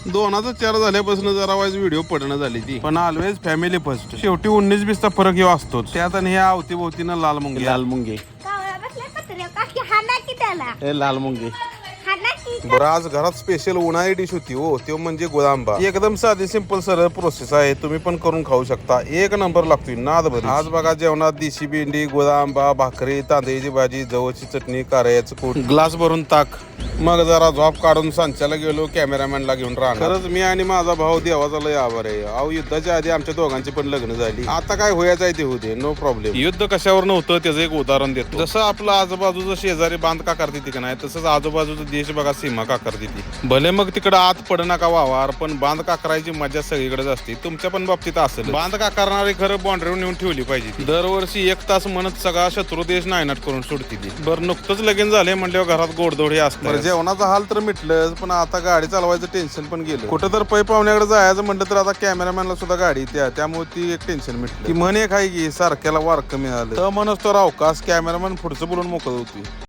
2004 झाल्यापासून जरा wise video पडणं झाली ती, पण ऑलवेज फॅमिली फर्स्ट. शेवटी 19-20चा फरक ह्यो असतोच. त्यात आणि ह्या अवतीभोवतीनं लाल मुंगे लाल मुंगे हे लाल मुंगे. बरं, आज घरात स्पेशल उन्हाळी डिश होती हो, तो म्हणजे गुळांबा. एकदम साधी सिंपल सरळ प्रोसेस आहे, तुम्ही पण करून खाऊ शकता. एक नंबर लागतोय नाद भरी. आज बघा जेवणात देशी भेंडी, गुळांबा, भाकरी, तांदळीची भाजी, जवळची चटणी, कारयाचं कूट, ग्लास भरून ताक. मग जरा झोप काढून सांच्याला गेलो कॅमेरामॅनला घेऊन राहणार. खरंच मी आणि माझा भाऊ देवाचा लय आभार आहे. अहो, युद्धाच्या आधी आमच्या दोघांची पण लग्न झाली. आता काय होयाचं आहे ते होऊ दे, नो प्रॉब्लेम. युद्ध कशावर नव्हतं त्याचं एक उदाहरण देतो. जसं आपलं आजूबाजूचं शेजारी बांध का करते ती का नाही, तसंच आजूबाजूचा देश बघा सीमा का करते ती. भले मग तिकडं आत पड नका वावर, पण बांध का करायची मजा सगळीकडेच असते. तुमच्या पण बाबतीत असेल. बांध का करणारी खरं बाँड्रीवर नेऊन ठेवली पाहिजे. दरवर्षी 1 तास म्हणत सगळा शत्रू देश नायनाट करून सोडते ती. बरं, नुकतंच लगीन झाले म्हणल्यावर घरात गोडधोड हे असतं. जेवणाचा हाल तर मिटलंच, पण आता गाडी चालवायचं टेन्शन पण गेलं. कुठं तर पै पाहुण्याकडे जायचं म्हटलं तर आता कॅमेरामॅनला सुद्धा गाडी त्यामुळे ती एक टेन्शन मिटलं. ती म्हण एक आहे की सारख्याला वारकं मिळालं तर मनच तो अवकाश कॅमेरामॅन पुढचं बोलून मोकळ होती.